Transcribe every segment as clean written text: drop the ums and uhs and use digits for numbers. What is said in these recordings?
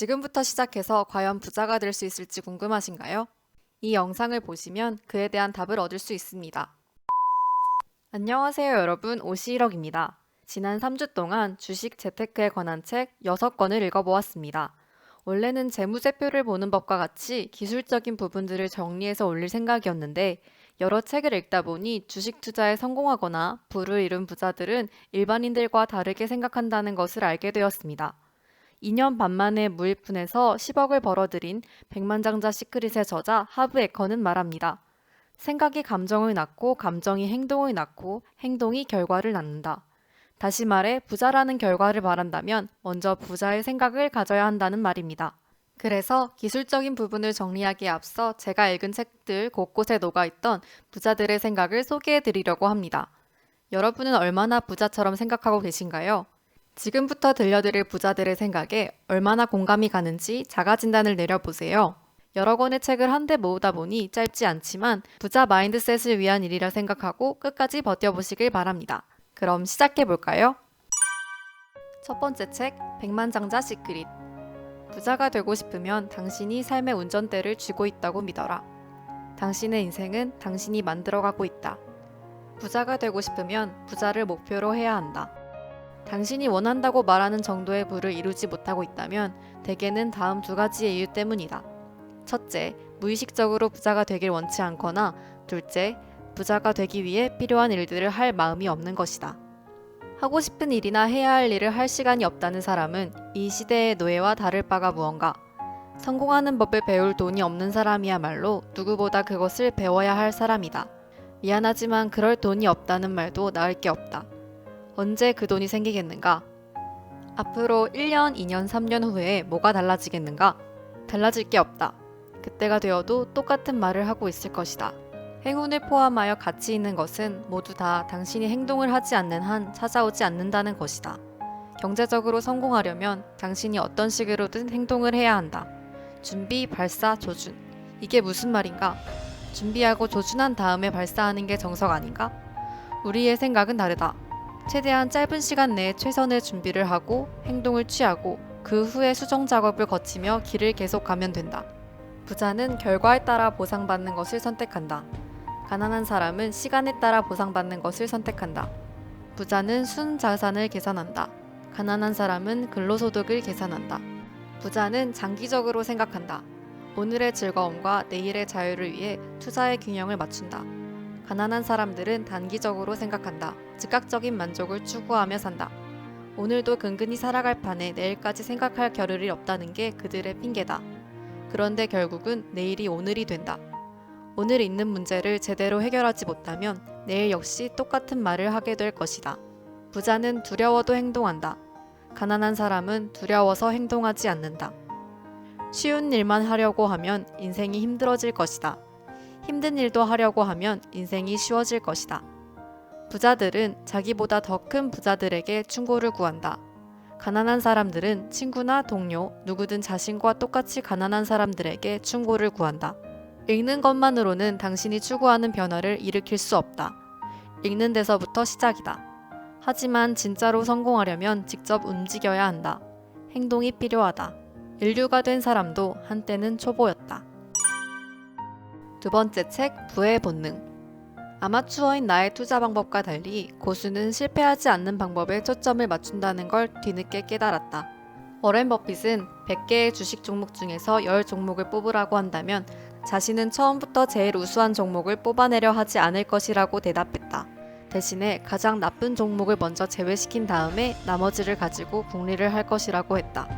지금부터 시작해서 과연 부자가 될 수 있을지 궁금하신가요? 이 영상을 보시면 그에 대한 답을 얻을 수 있습니다. 안녕하세요 여러분, 오시일억입니다. 지난 3주 동안 주식 재테크에 관한 책 6권을 읽어보았습니다. 원래는 재무제표를 보는 법과 같이 기술적인 부분들을 정리해서 올릴 생각이었는데 여러 책을 읽다 보니 주식 투자에 성공하거나 부를 이룬 부자들은 일반인들과 다르게 생각한다는 것을 알게 되었습니다. 2년 반 만에 무일푼에서 10억을 벌어들인 백만장자 시크릿의 저자 하브 에커는 말합니다. 생각이 감정을 낳고 감정이 행동을 낳고 행동이 결과를 낳는다. 다시 말해 부자라는 결과를 말한다면 먼저 부자의 생각을 가져야 한다는 말입니다. 그래서 기술적인 부분을 정리하기에 앞서 제가 읽은 책들 곳곳에 녹아있던 부자들의 생각을 소개해 드리려고 합니다. 여러분은 얼마나 부자처럼 생각하고 계신가요? 지금부터 들려드릴 부자들의 생각에 얼마나 공감이 가는지 자가진단을 내려보세요. 여러 권의 책을 한데 모으다 보니 짧지 않지만 부자 마인드셋을 위한 일이라 생각하고 끝까지 버텨보시길 바랍니다. 그럼 시작해볼까요? 첫 번째 책, 백만장자 시크릿. 부자가 되고 싶으면 당신이 삶의 운전대를 쥐고 있다고 믿어라. 당신의 인생은 당신이 만들어가고 있다. 부자가 되고 싶으면 부자를 목표로 해야 한다. 당신이 원한다고 말하는 정도의 부를 이루지 못하고 있다면 대개는 다음 두 가지의 이유 때문이다. 첫째, 무의식적으로 부자가 되길 원치 않거나 둘째, 부자가 되기 위해 필요한 일들을 할 마음이 없는 것이다. 하고 싶은 일이나 해야 할 일을 할 시간이 없다는 사람은 이 시대의 노예와 다를 바가 무언가. 성공하는 법을 배울 돈이 없는 사람이야말로 누구보다 그것을 배워야 할 사람이다. 미안하지만 그럴 돈이 없다는 말도 나을 게 없다. 언제 그 돈이 생기겠는가? 앞으로 1년, 2년, 3년 후에 뭐가 달라지겠는가? 달라질 게 없다. 그때가 되어도 똑같은 말을 하고 있을 것이다. 행운을 포함하여 가치 있는 것은 모두 다 당신이 행동을 하지 않는 한 찾아오지 않는다는 것이다. 경제적으로 성공하려면 당신이 어떤 식으로든 행동을 해야 한다. 준비, 발사, 조준. 이게 무슨 말인가? 준비하고 조준한 다음에 발사하는 게 정석 아닌가? 우리의 생각은 다르다. 최대한 짧은 시간 내에 최선의 준비를 하고 행동을 취하고 그 후에 수정 작업을 거치며 길을 계속 가면 된다. 부자는 결과에 따라 보상받는 것을 선택한다. 가난한 사람은 시간에 따라 보상받는 것을 선택한다. 부자는 순 자산을 계산한다. 가난한 사람은 근로소득을 계산한다. 부자는 장기적으로 생각한다. 오늘의 즐거움과 내일의 자유를 위해 투자의 균형을 맞춘다. 가난한 사람들은 단기적으로 생각한다. 즉각적인 만족을 추구하며 산다. 오늘도 근근히 살아갈 판에 내일까지 생각할 겨를이 없다는 게 그들의 핑계다. 그런데 결국은 내일이 오늘이 된다. 오늘 있는 문제를 제대로 해결하지 못하면 내일 역시 똑같은 말을 하게 될 것이다. 부자는 두려워도 행동한다. 가난한 사람은 두려워서 행동하지 않는다. 쉬운 일만 하려고 하면 인생이 힘들어질 것이다. 힘든 일도 하려고 하면 인생이 쉬워질 것이다. 부자들은 자기보다 더 큰 부자들에게 충고를 구한다. 가난한 사람들은 친구나 동료, 누구든 자신과 똑같이 가난한 사람들에게 충고를 구한다. 읽는 것만으로는 당신이 추구하는 변화를 일으킬 수 없다. 읽는 데서부터 시작이다. 하지만 진짜로 성공하려면 직접 움직여야 한다. 행동이 필요하다. 인류가 된 사람도 한때는 초보였다. 두 번째 책, 부의 본능. 아마추어인 나의 투자 방법과 달리 고수는 실패하지 않는 방법에 초점을 맞춘다는 걸 뒤늦게 깨달았다. 워렌 버핏은 100개의 주식 종목 중에서 10종목을 뽑으라고 한다면 자신은 처음부터 제일 우수한 종목을 뽑아내려 하지 않을 것이라고 대답했다. 대신에 가장 나쁜 종목을 먼저 제외시킨 다음에 나머지를 가지고 궁리를 할 것이라고 했다.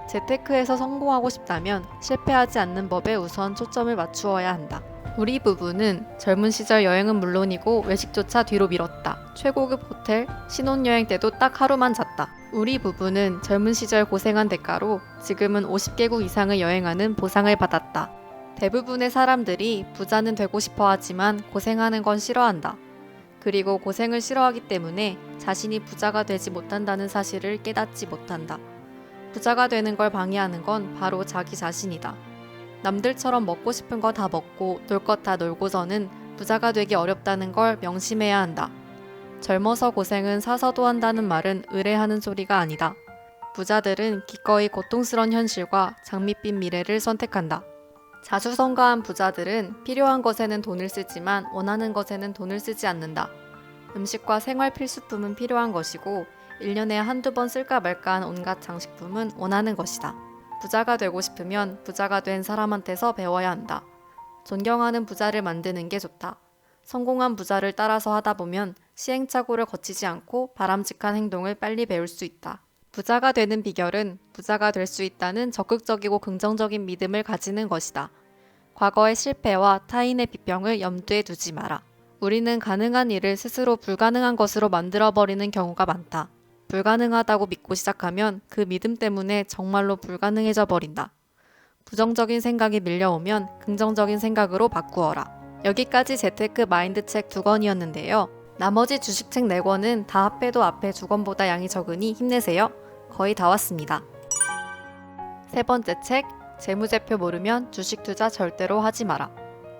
재테크에서 성공하고 싶다면 실패하지 않는 법에 우선 초점을 맞추어야 한다. 우리 부부는 젊은 시절 여행은 물론이고 외식조차 뒤로 미뤘다. 최고급 호텔, 신혼여행 때도 딱 하루만 잤다. 우리 부부는 젊은 시절 고생한 대가로 지금은 50개국 이상을 여행하는 보상을 받았다. 대부분의 사람들이 부자는 되고 싶어 하지만 고생하는 건 싫어한다. 그리고 고생을 싫어하기 때문에 자신이 부자가 되지 못한다는 사실을 깨닫지 못한다. 부자가 되는 걸 방해하는 건 바로 자기 자신이다. 남들처럼 먹고 싶은 거 다 먹고 놀 것 다 놀고서는 부자가 되기 어렵다는 걸 명심해야 한다. 젊어서 고생은 사서도 한다는 말은 의뢰하는 소리가 아니다. 부자들은 기꺼이 고통스러운 현실과 장밋빛 미래를 선택한다. 자수성가한 부자들은 필요한 것에는 돈을 쓰지만 원하는 것에는 돈을 쓰지 않는다. 음식과 생활 필수품은 필요한 것이고 1년에 한두 번 쓸까 말까한 온갖 장식품은 원하는 것이다. 부자가 되고 싶으면 부자가 된 사람한테서 배워야 한다. 존경하는 부자를 만드는 게 좋다. 성공한 부자를 따라서 하다 보면 시행착오를 거치지 않고 바람직한 행동을 빨리 배울 수 있다. 부자가 되는 비결은 부자가 될 수 있다는 적극적이고 긍정적인 믿음을 가지는 것이다. 과거의 실패와 타인의 비평을 염두에 두지 마라. 우리는 가능한 일을 스스로 불가능한 것으로 만들어버리는 경우가 많다. 불가능하다고 믿고 시작하면 그 믿음 때문에 정말로 불가능해져 버린다. 부정적인 생각이 밀려오면 긍정적인 생각으로 바꾸어라. 여기까지 재테크 마인드책 2권이었는데요. 나머지 주식책 4권은 다 합해도 앞에 2권보다 양이 적으니 힘내세요. 거의 다 왔습니다. 세 번째 책, 재무제표 모르면 주식 투자 절대로 하지 마라.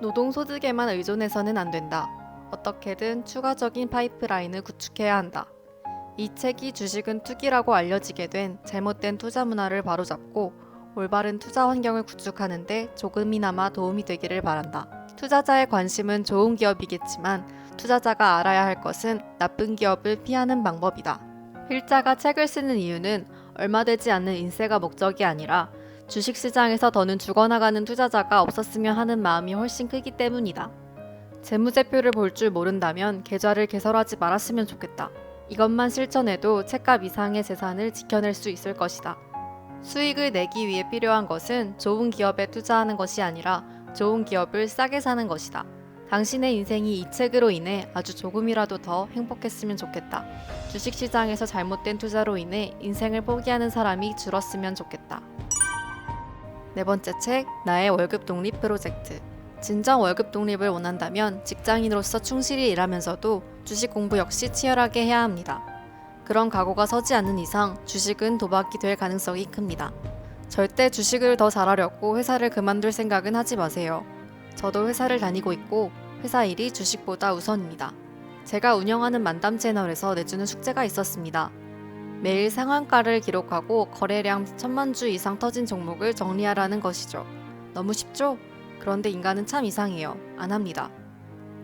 노동소득에만 의존해서는 안 된다. 어떻게든 추가적인 파이프라인을 구축해야 한다. 이 책이 주식은 투기라고 알려지게 된 잘못된 투자 문화를 바로잡고 올바른 투자 환경을 구축하는 데 조금이나마 도움이 되기를 바란다. 투자자의 관심은 좋은 기업이겠지만 투자자가 알아야 할 것은 나쁜 기업을 피하는 방법이다. 필자가 책을 쓰는 이유는 얼마 되지 않는 인세가 목적이 아니라 주식시장에서 더는 죽어나가는 투자자가 없었으면 하는 마음이 훨씬 크기 때문이다. 재무제표를 볼 줄 모른다면 계좌를 개설하지 말았으면 좋겠다. 이것만 실천해도 책값 이상의 재산을 지켜낼 수 있을 것이다. 수익을 내기 위해 필요한 것은 좋은 기업에 투자하는 것이 아니라 좋은 기업을 싸게 사는 것이다. 당신의 인생이 이 책으로 인해 아주 조금이라도 더 행복했으면 좋겠다. 주식시장에서 잘못된 투자로 인해 인생을 포기하는 사람이 줄었으면 좋겠다. 네 번째 책, 나의 월급 독립 프로젝트. 진정 월급 독립을 원한다면 직장인으로서 충실히 일하면서도 주식 공부 역시 치열하게 해야 합니다. 그런 각오가 서지 않는 이상 주식은 도박이 될 가능성이 큽니다. 절대 주식을 더 잘하려고 회사를 그만둘 생각은 하지 마세요. 저도 회사를 다니고 있고 회사 일이 주식보다 우선입니다. 제가 운영하는 만담 채널에서 내주는 숙제가 있었습니다. 매일 상한가를 기록하고 거래량 1000만 주 이상 터진 종목을 정리하라는 것이죠. 너무 쉽죠? 그런데 인간은 참 이상해요. 안 합니다.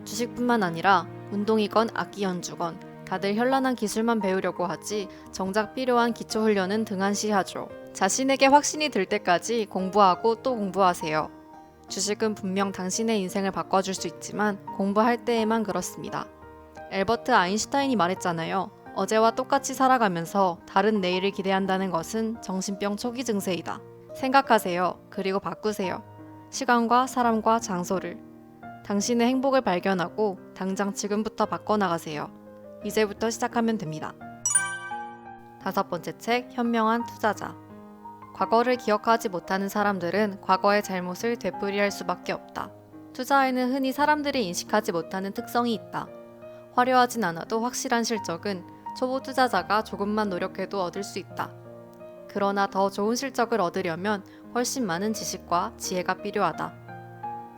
주식뿐만 아니라 운동이건 악기 연주건 다들 현란한 기술만 배우려고 하지 정작 필요한 기초훈련은 등한시하죠. 자신에게 확신이 들 때까지 공부하고 또 공부하세요. 주식은 분명 당신의 인생을 바꿔줄 수 있지만 공부할 때에만 그렇습니다. 엘버트 아인슈타인이 말했잖아요. 어제와 똑같이 살아가면서 다른 내일을 기대한다는 것은 정신병 초기 증세이다. 생각하세요. 그리고 바꾸세요. 시간과 사람과 장소를. 당신의 행복을 발견하고 당장 지금부터 바꿔나가세요. 이제부터 시작하면 됩니다. 다섯 번째 책, 현명한 투자자. 과거를 기억하지 못하는 사람들은 과거의 잘못을 되풀이할 수밖에 없다. 투자에는 흔히 사람들이 인식하지 못하는 특성이 있다. 화려하진 않아도 확실한 실적은 초보 투자자가 조금만 노력해도 얻을 수 있다. 그러나 더 좋은 실적을 얻으려면 훨씬 많은 지식과 지혜가 필요하다.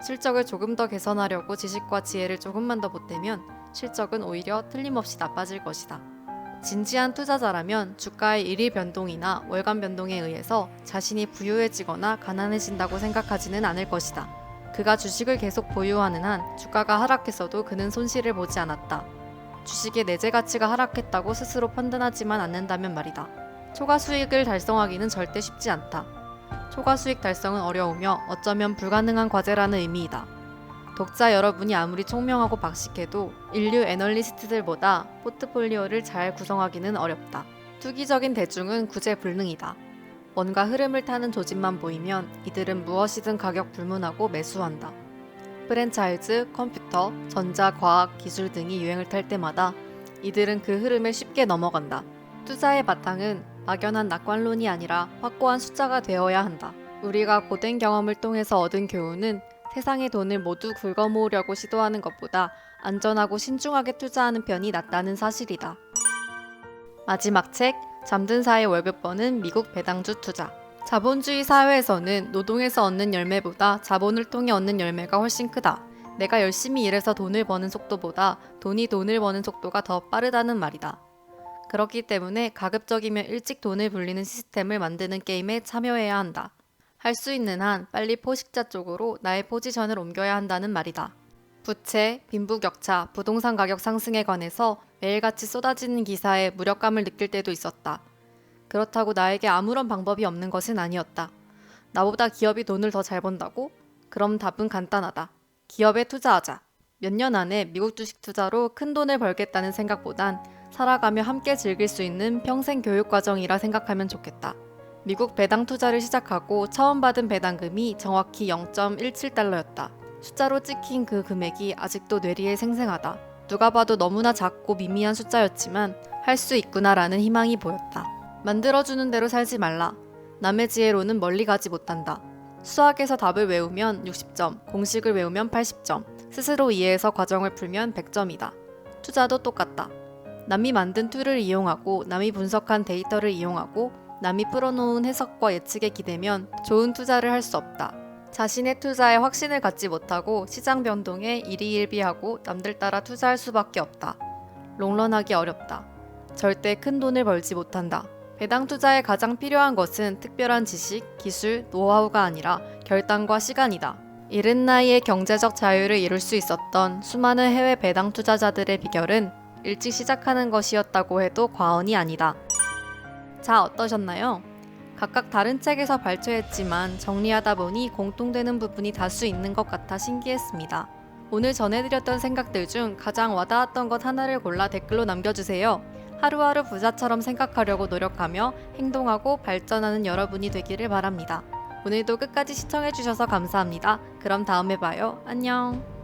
실적을 조금 더 개선하려고 지식과 지혜를 조금만 더 보태면 실적은 오히려 틀림없이 나빠질 것이다. 진지한 투자자라면 주가의 일일 변동이나 월간 변동에 의해서 자신이 부유해지거나 가난해진다고 생각하지는 않을 것이다. 그가 주식을 계속 보유하는 한 주가가 하락했어도 그는 손실을 보지 않았다. 주식의 내재 가치가 하락했다고 스스로 판단하지만 않는다면 말이다. 초과 수익을 달성하기는 절대 쉽지 않다. 초과 수익 달성은 어려우며 어쩌면 불가능한 과제라는 의미이다. 독자 여러분이 아무리 총명하고 박식해도 인류 애널리스트들보다 포트폴리오를 잘 구성하기는 어렵다. 투기적인 대중은 구제불능이다. 뭔가 흐름을 타는 조짐만 보이면 이들은 무엇이든 가격 불문하고 매수한다. 프랜차이즈, 컴퓨터, 전자, 과학, 기술 등이 유행을 탈 때마다 이들은 그 흐름을 쉽게 넘어간다. 투자의 바탕은 막연한 낙관론이 아니라 확고한 숫자가 되어야 한다. 우리가 고된 경험을 통해서 얻은 교훈은 세상의 돈을 모두 긁어모으려고 시도하는 것보다 안전하고 신중하게 투자하는 편이 낫다는 사실이다. 마지막 책, 잠든 사의 월급 버는 미국 배당주 투자. 자본주의 사회에서는 노동에서 얻는 열매보다 자본을 통해 얻는 열매가 훨씬 크다. 내가 열심히 일해서 돈을 버는 속도보다 돈이 돈을 버는 속도가 더 빠르다는 말이다. 그렇기 때문에 가급적이면 일찍 돈을 불리는 시스템을 만드는 게임에 참여해야 한다. 할 수 있는 한 빨리 포식자 쪽으로 나의 포지션을 옮겨야 한다는 말이다. 부채, 빈부격차, 부동산 가격 상승에 관해서 매일같이 쏟아지는 기사에 무력감을 느낄 때도 있었다. 그렇다고 나에게 아무런 방법이 없는 것은 아니었다. 나보다 기업이 돈을 더 잘 번다고? 그럼 답은 간단하다. 기업에 투자하자. 몇 년 안에 미국 주식 투자로 큰 돈을 벌겠다는 생각보단 살아가며 함께 즐길 수 있는 평생 교육 과정이라 생각하면 좋겠다. 미국 배당 투자를 시작하고 처음 받은 배당금이 정확히 0.17달러였다. 숫자로 찍힌 그 금액이 아직도 뇌리에 생생하다. 누가 봐도 너무나 작고 미미한 숫자였지만 할 수 있구나라는 희망이 보였다. 만들어주는 대로 살지 말라. 남의 지혜로는 멀리 가지 못한다. 수학에서 답을 외우면 60점, 공식을 외우면 80점, 스스로 이해해서 과정을 풀면 100점이다. 투자도 똑같다. 남이 만든 툴을 이용하고 남이 분석한 데이터를 이용하고 남이 풀어놓은 해석과 예측에 기대면 좋은 투자를 할 수 없다. 자신의 투자에 확신을 갖지 못하고 시장 변동에 일희일비하고 남들 따라 투자할 수밖에 없다. 롱런하기 어렵다. 절대 큰 돈을 벌지 못한다. 배당 투자에 가장 필요한 것은 특별한 지식, 기술, 노하우가 아니라 결단과 시간이다. 이른 나이에 경제적 자유를 이룰 수 있었던 수많은 해외 배당 투자자들의 비결은 일찍 시작하는 것이었다고 해도 과언이 아니다. 자, 어떠셨나요? 각각 다른 책에서 발췌했지만 정리하다 보니 공통되는 부분이 다수 있는 것 같아 신기했습니다. 오늘 전해드렸던 생각들 중 가장 와닿았던 것 하나를 골라 댓글로 남겨주세요. 하루하루 부자처럼 생각하려고 노력하며 행동하고 발전하는 여러분이 되기를 바랍니다. 오늘도 끝까지 시청해주셔서 감사합니다. 그럼 다음에 봐요. 안녕.